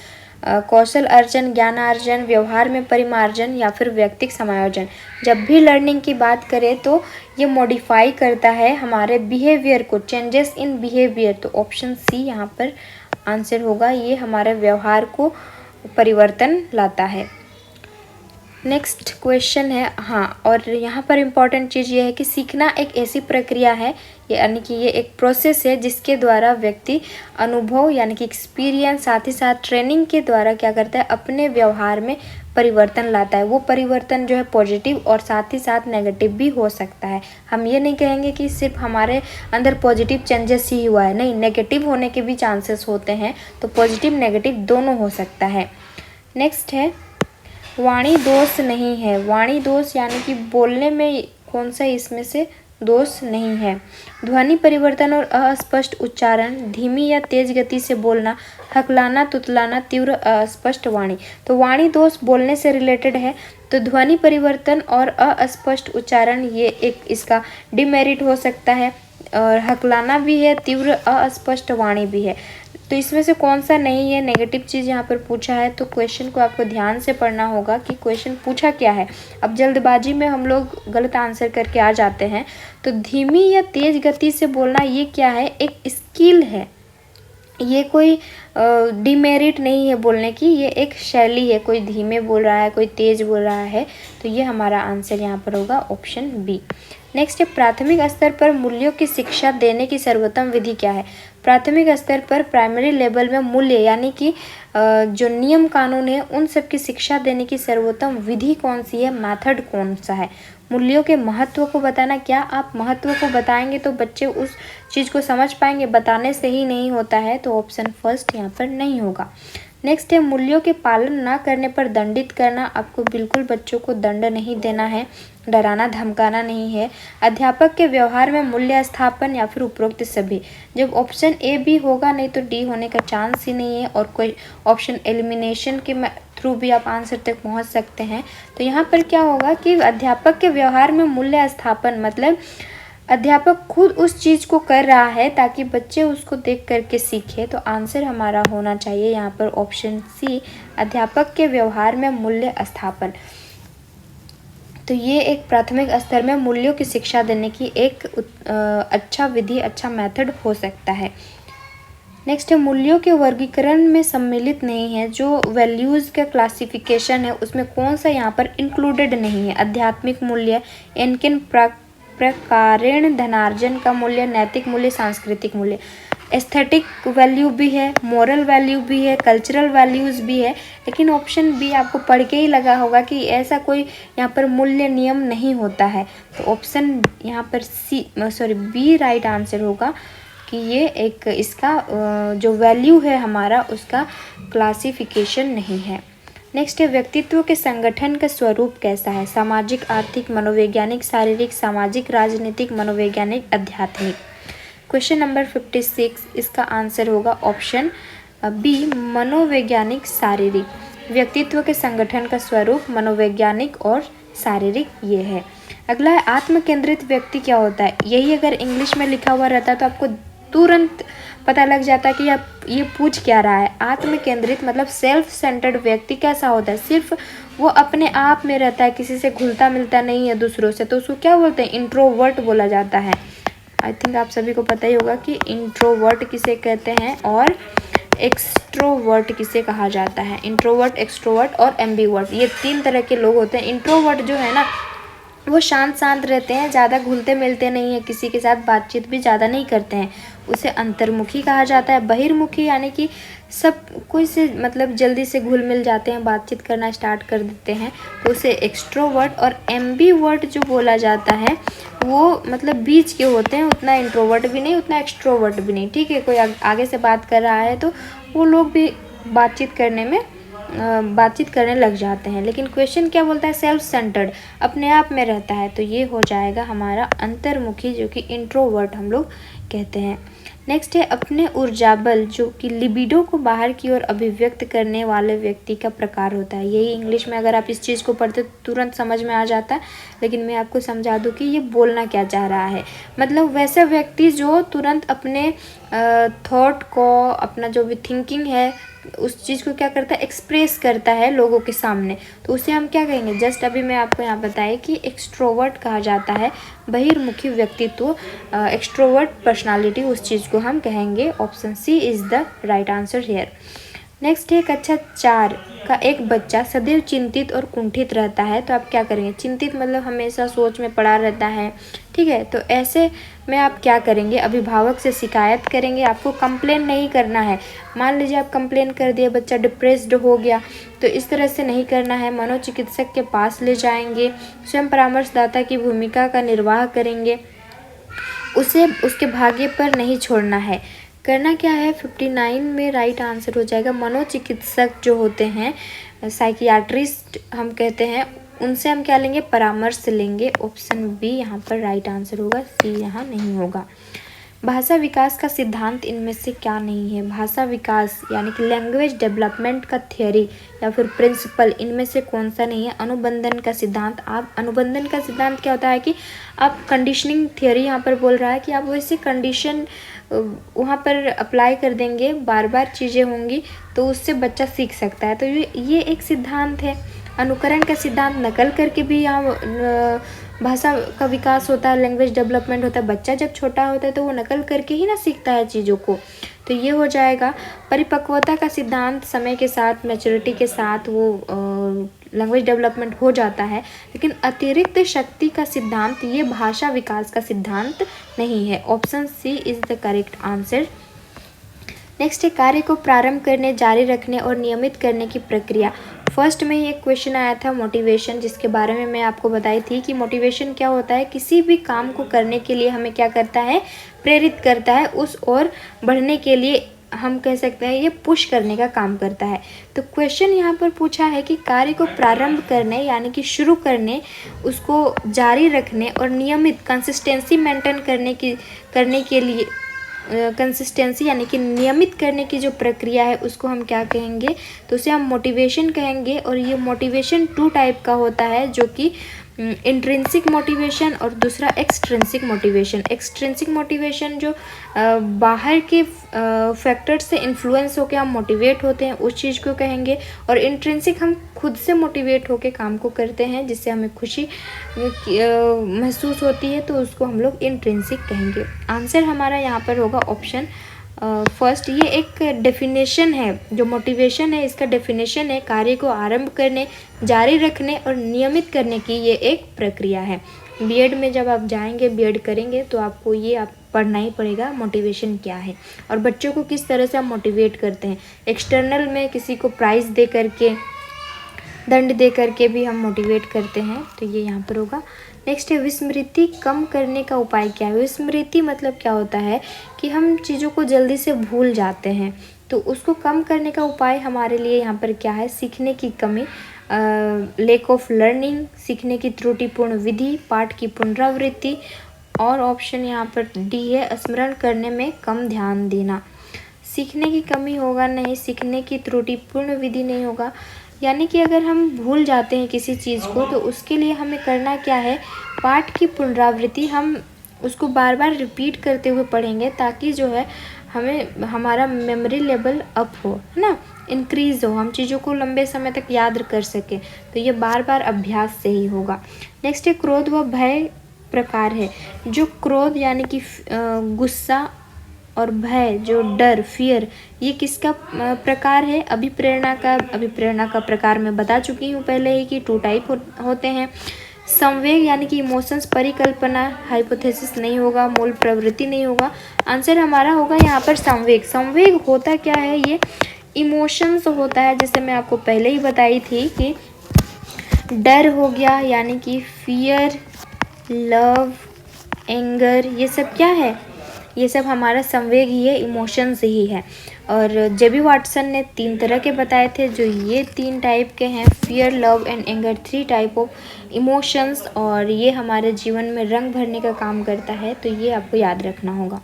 कौशल अर्जन, ज्ञानार्जन, व्यवहार में परिमार्जन, या फिर व्यक्तिक समायोजन। जब भी लर्निंग की बात करें तो ये मॉडिफाई करता है हमारे बिहेवियर को, चेंजेस इन बिहेवियर। तो ऑप्शन सी यहाँ पर आंसर होगा, ये हमारे व्यवहार को परिवर्तन लाता है। नेक्स्ट क्वेश्चन है, हाँ, और यहाँ पर इम्पॉर्टेंट चीज़ ये है कि सीखना एक ऐसी प्रक्रिया है, यानी कि ये एक प्रोसेस है जिसके द्वारा व्यक्ति अनुभव, यानी कि एक्सपीरियंस, साथ ही साथ ट्रेनिंग के द्वारा क्या करता है, अपने व्यवहार में परिवर्तन लाता है। वो परिवर्तन जो है पॉजिटिव और साथ ही साथ नेगेटिव भी हो सकता है। हम ये नहीं कहेंगे कि सिर्फ हमारे अंदर पॉजिटिव चेंजेस ही हुआ है, नहीं, नेगेटिव होने के भी चांसेस होते हैं। तो पॉजिटिव नेगेटिव दोनों हो सकता है। नेक्स्ट है, वाणी दोष नहीं है। वाणी दोष यानी कि बोलने में कौन सा इसमें से दोष नहीं है। ध्वनि परिवर्तन और अस्पष्ट उच्चारण, धीमी या तेज गति से बोलना, हकलाना, तुतलाना, तीव्र अस्पष्ट वाणी। तो वाणी दोष बोलने से रिलेटेड है। तो ध्वनि परिवर्तन और अस्पष्ट उच्चारण ये एक इसका डिमेरिट हो सकता है, और हकलाना भी है, तीव्र अस्पष्ट वाणी भी है। तो इसमें से कौन सा नहीं है, नेगेटिव चीज़ यहाँ पर पूछा है। तो क्वेश्चन को आपको ध्यान से पढ़ना होगा कि क्वेश्चन पूछा क्या है। अब जल्दबाजी में हम लोग गलत आंसर करके आ जाते हैं। तो धीमी या तेज गति से बोलना ये क्या है, एक स्किल है, ये कोई डिमेरिट नहीं है बोलने की, ये एक शैली है। कोई धीमे बोल रहा है, कोई तेज बोल रहा है, तो ये हमारा आंसर यहाँ पर होगा ऑप्शन बी। नेक्स्ट है प्राथमिक स्तर पर मूल्यों की शिक्षा देने की सर्वोत्तम विधि क्या है। प्राथमिक स्तर पर प्राइमरी लेवल में मूल्य यानी कि जो नियम कानून है उन सब की शिक्षा देने की सर्वोत्तम विधि कौन सी है, मेथड कौन सा है। मूल्यों के महत्व को बताना, क्या आप महत्व को बताएंगे तो बच्चे उस चीज़ को समझ पाएंगे, बताने से ही नहीं होता है, तो ऑप्शन फर्स्ट यहाँ पर नहीं होगा। नेक्स्ट है मूल्यों के पालन ना करने पर दंडित करना। आपको बिल्कुल बच्चों को दंड नहीं देना है, डराना धमकाना नहीं है। अध्यापक के व्यवहार में मूल्य स्थापन या फिर उपरोक्त सभी। जब ऑप्शन ए बी होगा, नहीं तो डी होने का चांस ही नहीं है, और कोई ऑप्शन एलिमिनेशन के थ्रू भी आप आंसर तक पहुंच सकते हैं। तो यहाँ पर क्या होगा कि अध्यापक के व्यवहार में मूल्य स्थापन मतलब अध्यापक खुद उस चीज़ को कर रहा है ताकि बच्चे उसको देख करके सीखे। तो आंसर हमारा होना चाहिए यहाँ पर ऑप्शन सी, अध्यापक के व्यवहार में मूल्य स्थापन। तो ये एक प्राथमिक स्तर में मूल्यों की शिक्षा देने की एक अच्छा विधि, अच्छा मेथड हो सकता है। नेक्स्ट है मूल्यों के वर्गीकरण में सम्मिलित नहीं है। जो वैल्यूज़ का क्लासिफिकेशन है उसमें कौन सा यहाँ पर इंक्लूडेड नहीं है। आध्यात्मिक मूल्य, इनके प्रकारेण धनार्जन का मूल्य, नैतिक मूल्य, सांस्कृतिक मूल्य। एस्थेटिक वैल्यू भी है, मोरल वैल्यू भी है, कल्चरल वैल्यूज़ भी है, लेकिन ऑप्शन बी आपको पढ़ के ही लगा होगा कि ऐसा कोई यहाँ पर मूल्य नियम नहीं होता है। तो ऑप्शन यहाँ पर बी राइट आंसर होगा कि ये एक इसका जो वैल्यू है हमारा उसका क्लासिफिकेशन नहीं है। नेक्स्ट है व्यक्तित्व के संगठन का स्वरूप कैसा है। सामाजिक, आर्थिक, मनोवैज्ञानिक, शारीरिक, सामाजिक, राजनीतिक, मनोवैज्ञानिक, आध्यात्मिक। क्वेश्चन नंबर 56 इसका आंसर होगा ऑप्शन बी, मनोवैज्ञानिक, शारीरिक। व्यक्तित्व के संगठन का स्वरूप मनोवैज्ञानिक और शारीरिक ये है। अगला है आत्म केंद्रित व्यक्ति क्या होता है। यही अगर इंग्लिश में लिखा हुआ रहता तो आपको तुरंत पता लग जाता कि आप ये पूछ क्या रहा है। आत्म केंद्रित मतलब सेल्फ सेंटर्ड व्यक्ति कैसा होता है, सिर्फ वो अपने आप में रहता है, किसी से घुलता मिलता नहीं है दूसरों से, तो उसको क्या बोलते हैं, इंट्रोवर्ट बोला जाता है। आई थिंक आप सभी को पता ही होगा कि इंट्रोवर्ट किसे कहते हैं और एक्सट्रोवर्ट किसे कहा जाता है। इंट्रोवर्ट, एक्सट्रोवर्ट और एम्बीवर्ट, ये 3 तरह के लोग होते हैं। इंट्रोवर्ट जो है ना वो शांत रहते हैं, ज़्यादा घुलते मिलते नहीं है, किसी के साथ बातचीत भी ज़्यादा नहीं करते हैं, उसे अंतर्मुखी कहा जाता है। बहिर्मुखी यानी कि सब कोई से मतलब जल्दी से घुल मिल जाते हैं, बातचीत करना स्टार्ट कर देते हैं, तो उसे एक्सट्रोवर्ट। और एम्बीवर्ट जो बोला जाता है वो मतलब बीच के होते हैं, उतना इंट्रोवर्ट भी नहीं उतना एक्सट्रोवर्ट भी नहीं, ठीक है। कोई आगे से बात कर रहा है तो वो लोग भी बातचीत करने लग जाते हैं। लेकिन क्वेश्चन क्या बोलता है, सेल्फ सेंटर्ड, अपने आप में रहता है, तो ये हो जाएगा हमारा अंतर्मुखी जो कि इंट्रोवर्ट हम लोग कहते हैं। नेक्स्ट है अपने ऊर्जाबल जो कि लिबिडो को बाहर की ओर अभिव्यक्त करने वाले व्यक्ति का प्रकार होता है। यही इंग्लिश में अगर आप इस चीज़ को पढ़ते तो तुरंत समझ में आ जाता है, लेकिन मैं आपको समझा दूं कि ये बोलना क्या चाह रहा है। मतलब वैसा व्यक्ति जो तुरंत अपने थॉट को, अपना जो भी थिंकिंग है उस चीज़ को क्या करता है, एक्सप्रेस करता है लोगों के सामने, तो उसे हम क्या कहेंगे, जस्ट अभी मैं आपको यहाँ बताया कि एक्सट्रोवर्ट कहा जाता है। बहिर्मुखी व्यक्तित्व, एक्सट्रोवर्ट पर्सनालिटी, उस चीज़ को हम कहेंगे। Option C is the right answer here. Next है कक्षा 4 का एक बच्चा सदैव चिंतित और कुंठित रहता है, तो आप क्या करेंगे। चिंतित मतलब हमेशा सोच में पड़ा रहता है, ठीक है, तो ऐसे में आप क्या करेंगे, अभिभावक से शिकायत करेंगे। आपको कंप्लेन नहीं करना है। मान लीजिए आप कंप्लेन कर दिए, बच्चा डिप्रेस्ड हो गया, तो इस तरह से नहीं करना है। मनोचिकित्सक के पास ले जाएंगे, स्वयं परामर्शदाता की भूमिका का निर्वाह करेंगे, उसे उसके भाग्य पर नहीं छोड़ना है। करना क्या है, 59 में राइट आंसर हो जाएगा। मनोचिकित्सक जो होते हैं, साइकियाट्रिस्ट हम कहते हैं, उनसे हम क्या लेंगे, परामर्श लेंगे। ऑप्शन बी यहाँ पर राइट आंसर होगा, सी यहाँ नहीं होगा। भाषा विकास का सिद्धांत इनमें से क्या नहीं है। भाषा विकास यानी कि लैंग्वेज डेवलपमेंट का थियोरी या फिर प्रिंसिपल, इनमें से कौन सा नहीं है। अनुबंधन का सिद्धांत, आप अनुबंधन का सिद्धांत क्या होता है कि आप कंडीशनिंग थियोरी यहाँ पर बोल रहा है कि आप वैसे कंडीशन वहाँ पर अप्लाई कर देंगे, बार बार चीज़ें होंगी तो उससे बच्चा सीख सकता है, तो ये एक सिद्धांत है। अनुकरण का सिद्धांत, नकल करके भी यहाँ भाषा का विकास होता है, लैंग्वेज डेवलपमेंट होता है। बच्चा जब छोटा होता है तो वो नकल करके ही ना सीखता है चीज़ों को, तो ये हो जाएगा। परिपक्वता का सिद्धांत, समय के साथ, मैच्योरिटी के साथ वो लैंग्वेज डेवलपमेंट हो जाता है, लेकिन अतिरिक्त शक्ति का सिद्धांत ये भाषा विकास का सिद्धांत नहीं है। Option C is the correct answer. Next है कार्य को प्रारंभ करने, जारी रखने और नियमित करने की प्रक्रिया। फर्स्ट में ही एक क्वेश्चन आया था मोटिवेशन, जिसके बारे में मैं आपको बताई थी कि मोटिवेशन क्या होता है। किसी भी काम को करने के लिए हमें क्या करता है, प्रेरित करता है, उस ओर बढ़ने के लिए हम कह सकते हैं ये पुश करने का काम करता है। तो क्वेश्चन यहाँ पर पूछा है कि कार्य को प्रारंभ करने यानी कि शुरू करने, उसको जारी रखने और नियमित कंसिस्टेंसी मेंटेन करने के लिए कंसिस्टेंसी यानी कि नियमित करने की जो प्रक्रिया है उसको हम क्या कहेंगे, तो उसे हम मोटिवेशन कहेंगे। और ये मोटिवेशन 2 टाइप का होता है, जो कि इंट्रिंसिक मोटिवेशन और दूसरा एक्सट्रिंसिक मोटिवेशन। एक्सट्रिंसिक मोटिवेशन जो बाहर के फैक्टर से इन्फ्लुएंस होकर हम मोटिवेट होते हैं, उस चीज़ को कहेंगे। और इंट्रिंसिक हम खुद से मोटिवेट होकर काम को करते हैं, जिससे हमें खुशी महसूस होती है, तो उसको हम लोग इंट्रिंसिक कहेंगे। आंसर हमारा यहाँ पर होगा ऑप्शन फर्स्ट। ये एक डेफिनेशन है, जो मोटिवेशन है इसका डेफिनेशन है कार्य को आरंभ करने, जारी रखने और नियमित करने की ये एक प्रक्रिया है। बीएड में जब आप जाएंगे, बीएड करेंगे, तो आपको ये आप पढ़ना ही पड़ेगा मोटिवेशन क्या है और बच्चों को किस तरह से हम मोटिवेट करते हैं। एक्सटर्नल में किसी को प्राइज़ दे करके, दंड दे करके भी हम मोटिवेट करते हैं, तो ये यहाँ पर होगा। नेक्स्ट है विस्मृति कम करने का उपाय क्या है। विस्मृति मतलब क्या होता है कि हम चीज़ों को जल्दी से भूल जाते हैं, तो उसको कम करने का उपाय हमारे लिए यहाँ पर क्या है, सीखने की कमी, लैक ऑफ लर्निंग, सीखने की त्रुटिपूर्ण विधि, पाठ की पुनरावृत्ति, और ऑप्शन यहाँ पर डी है स्मरण करने में कम ध्यान देना। सीखने की कमी होगा नहीं, सीखने की त्रुटिपूर्ण विधि नहीं होगा। यानी कि अगर हम भूल जाते हैं किसी चीज़ को, तो उसके लिए हमें करना क्या है, पाठ की पुनरावृत्ति, हम उसको बार बार रिपीट करते हुए पढ़ेंगे, ताकि जो है हमें हमारा मेमोरी लेवल अप हो, है ना, इंक्रीज़ हो, हम चीज़ों को लंबे समय तक याद कर सकें। तो ये बार बार अभ्यास से ही होगा। नेक्स्ट है क्रोध व भय प्रकार है। जो क्रोध यानी कि गुस्सा और भय जो डर, फियर, ये किसका प्रकार है, अभिप्रेरणा का प्रकार मैं बता चुकी हूँ पहले ही कि 2 टाइप होते हैं। संवेग यानी कि इमोशंस, परिकल्पना, हाइपोथेसिस नहीं होगा, मूल प्रवृत्ति नहीं होगा। आंसर हमारा होगा यहाँ पर संवेग। संवेग होता क्या है, ये इमोशंस होता है, जैसे मैं आपको पहले ही बताई थी कि डर हो गया यानी कि फियर, लव, एंगर, ये सब क्या है, ये सब हमारा संवेग ही है, इमोशंस ही है। और जेबी वाटसन ने 3 तरह के बताए थे, जो ये 3 टाइप के हैं, fear, love and anger, 3 type of emotions, और ये हमारे जीवन में रंग भरने का काम करता है, तो ये आपको याद रखना होगा।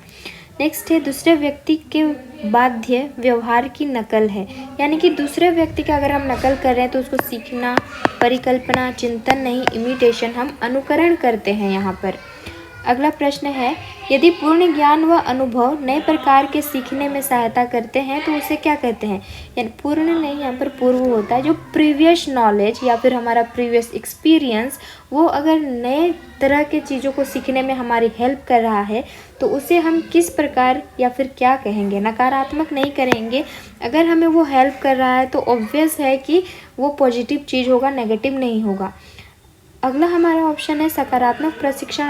नेक्स्ट है दूसरे व्यक्ति के बाध्य व्यवहार की नकल है। यानी कि दूसरे व्यक्ति का अगर हम नकल कर रहे हैं तो उसको सीखना, परिकल्पना, चिंतन नहीं, इमिटेशन, हम अनुकरण करते हैं यहाँ पर। अगला प्रश्न है, यदि पूर्ण ज्ञान व अनुभव नए प्रकार के सीखने में सहायता करते हैं तो उसे क्या कहते हैं। यानी पूर्ण नहीं, यहाँ पर पूर्व होता है, जो प्रीवियस नॉलेज या फिर हमारा प्रीवियस एक्सपीरियंस, वो अगर नए तरह के चीज़ों को सीखने में हमारी हेल्प कर रहा है, तो उसे हम किस प्रकार या फिर क्या कहेंगे। नकारात्मक नहीं करेंगे। अगर हमें वो हेल्प कर रहा है तो ऑब्वियस है कि वो पॉजिटिव चीज़ होगा, नेगेटिव नहीं होगा। अगला हमारा ऑप्शन है सकारात्मक प्रशिक्षण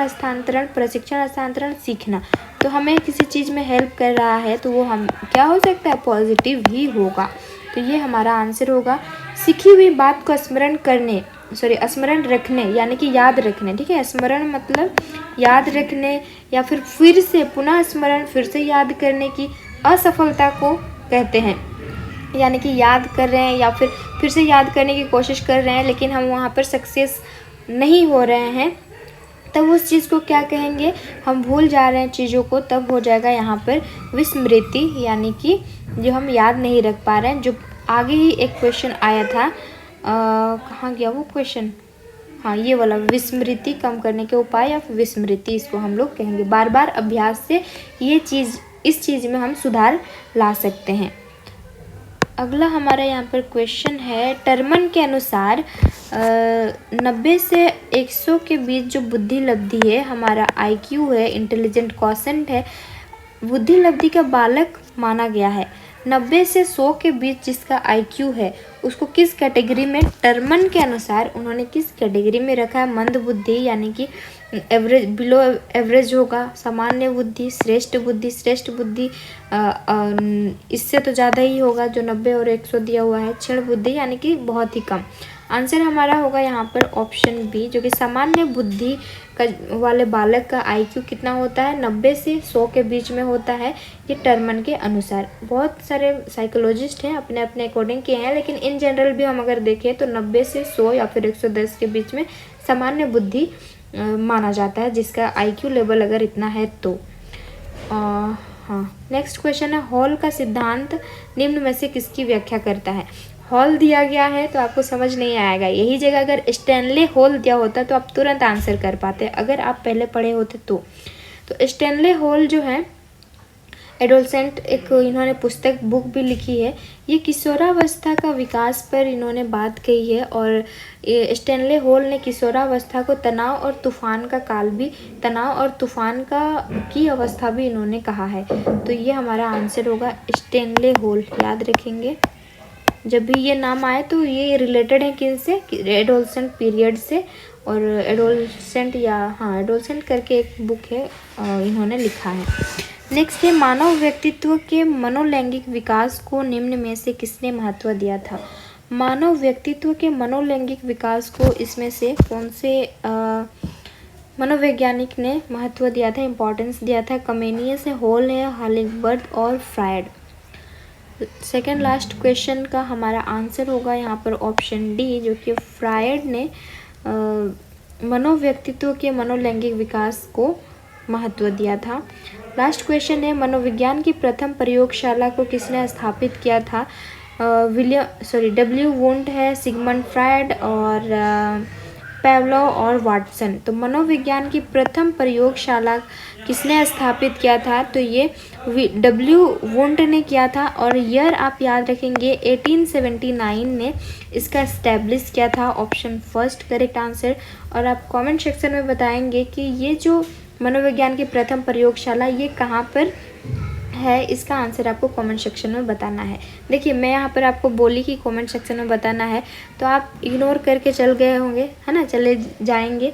हस्तांतरण सीखना। तो हमें किसी चीज़ में हेल्प कर रहा है तो वो हम क्या हो सकता है, पॉजिटिव ही होगा। तो ये हमारा आंसर होगा। सीखी हुई बात को स्मरण रखने यानी कि याद रखने, ठीक है। स्मरण मतलब याद रखने या फिर से पुनः स्मरण, फिर से याद करने की असफलता को कहते हैं। यानी कि याद कर रहे हैं या फिर से याद करने की कोशिश कर रहे हैं, लेकिन हम वहाँ पर सक्सेस नहीं हो रहे हैं, तब उस चीज़ को क्या कहेंगे, हम भूल जा रहे हैं चीज़ों को, तब हो जाएगा यहाँ पर विस्मृति। यानी कि जो हम याद नहीं रख पा रहे हैं। जो आगे ही एक क्वेश्चन आया था, कहाँ गया वो क्वेश्चन, हाँ ये वाला, विस्मृति कम करने के उपाय या फिर विस्मृति, इसको हम लोग कहेंगे। बार बार अभ्यास से इस चीज़ में हम सुधार ला सकते हैं। अगला हमारा यहाँ पर क्वेश्चन है, टर्मन के अनुसार 90 से 100 के बीच जो बुद्धि लब्धि है, हमारा IQ है, इंटेलिजेंट क्वोशेंट है, बुद्धि लब्धि का बालक माना गया है। 90 से 100 के बीच जिसका IQ है उसको किस कैटेगरी में, टर्मन के अनुसार उन्होंने किस कैटेगरी में रखा है? मंद बुद्धि यानी कि एवरेज, बिलो एवरेज होगा, सामान्य बुद्धि, श्रेष्ठ बुद्धि, श्रेष्ठ बुद्धि इससे तो ज़्यादा ही होगा जो 90 और 100 दिया हुआ है, क्षीण बुद्धि यानी कि बहुत ही कम। आंसर हमारा होगा यहाँ पर ऑप्शन बी, जो कि सामान्य बुद्धि का वाले बालक का आईक्यू कितना होता है? 90 से 100 के बीच में होता है, ये टर्मन के अनुसार। बहुत सारे साइकोलॉजिस्ट हैं अपने अपने अकॉर्डिंग किए हैं, लेकिन इन जनरल भी हम अगर देखें तो 90 से 100 या फिर 110 के बीच में सामान्य बुद्धि माना जाता है, जिसका आईक्यू लेवल अगर इतना है तो। हाँ, नेक्स्ट क्वेश्चन है, हॉल का सिद्धांत निम्न में से किसकी व्याख्या करता है? हॉल दिया गया है तो आपको समझ नहीं आएगा, यही जगह अगर स्टैनले हॉल दिया होता तो आप तुरंत आंसर कर पाते अगर आप पहले पढ़े होते तो स्टैनले हॉल जो है एडोलसेंट, एक इन्होंने पुस्तक बुक भी लिखी है, ये किशोरावस्था का विकास पर इन्होंने बात कही है। और स्टैनले हॉल ने किशोरावस्था को तनाव और तूफान का काल भी, तनाव और तूफान की अवस्था भी इन्होंने कहा है। तो ये हमारा आंसर होगा स्टैनले हॉल, याद रखेंगे जब भी ये नाम आए तो ये रिलेटेड है किनसे? एडोलसेंट पीरियड से। और एडोलसेंट एडोलसेंट करके एक बुक है इन्होंने लिखा है। नेक्स्ट है, मानव व्यक्तित्व के मनोलैंगिक विकास को निम्न में से किसने महत्व दिया था? मानव व्यक्तित्व के मनोलैंगिक विकास को इसमें से कौन से मनोवैज्ञानिक ने महत्व दिया था, इम्पोर्टेंस दिया था? कमेनियस है, हॉल है, हालिंगबर्ग और फ्रायड। सेकेंड लास्ट क्वेश्चन का हमारा आंसर होगा यहाँ पर ऑप्शन डी, जो कि फ्रायड ने मनोव्यक्तित्व के मनोलैंगिक विकास को महत्व दिया था। लास्ट क्वेश्चन है, मनोविज्ञान की प्रथम प्रयोगशाला को किसने स्थापित किया था? डब्ल्यू वुंट है, सिगमंड फ्रायड और पेवलोव और वाटसन। तो मनोविज्ञान की प्रथम प्रयोगशाला किसने स्थापित किया था? तो ये डब्ल्यू वुंट ने किया था, और ईयर आप याद रखेंगे 1879 ने इसका एस्टेब्लिश किया था। Option first correct answer. और आप कमेंट सेक्शन में बताएंगे कि ये जो मनोविज्ञान की प्रथम प्रयोगशाला ये कहाँ पर है, इसका आंसर आपको कमेंट सेक्शन में बताना है। देखिए मैं यहाँ पर आपको बोली कि कमेंट सेक्शन में बताना है, तो आप इग्नोर करके चल गए होंगे, है ना, चले जाएंगे,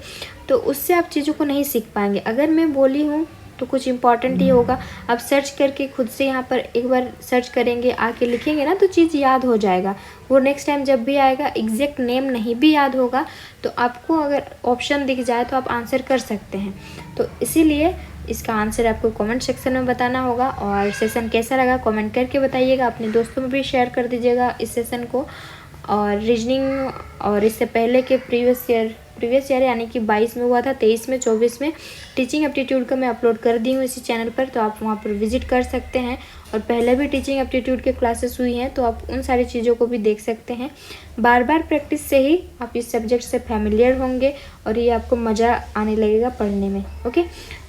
तो उससे आप चीज़ों को नहीं सीख पाएंगे। अगर मैं बोली हूँ तो कुछ इंपॉर्टेंट ही होगा। आप सर्च करके खुद से यहाँ पर एक बार सर्च करेंगे, आके लिखेंगे ना, तो चीज़ याद हो जाएगा। वो नेक्स्ट टाइम जब भी आएगा, एग्जैक्ट नेम नहीं भी याद होगा तो आपको अगर ऑप्शन दिख जाए तो आप आंसर कर सकते हैं। तो इसीलिए इसका आंसर आपको कमेंट सेक्शन में बताना होगा। और सेशन कैसा लगा कमेंट करके बताइएगा, अपने दोस्तों में भी शेयर कर दीजिएगा इस सेशन को। और रीजनिंग और इससे पहले के प्रीवियस ईयर यानी कि 22 में हुआ था, 23 में, 24 में टीचिंग एप्टीट्यूड का मैं अपलोड कर दी हूँ इसी चैनल पर, तो आप वहाँ पर विजिट कर सकते हैं। और पहले भी टीचिंग एप्टीट्यूड के क्लासेस हुई हैं, तो आप उन सारी चीज़ों को भी देख सकते हैं। बार बार प्रैक्टिस से ही आप इस सब्जेक्ट से फैमिलियर होंगे और ये आपको मज़ा आने लगेगा पढ़ने में। ओके,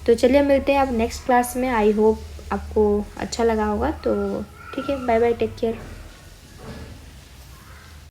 तो चलिए मिलते हैं अब नेक्स्ट क्लास में। आई होप आपको अच्छा लगा होगा। तो ठीक है, बाय बाय, टेक केयर।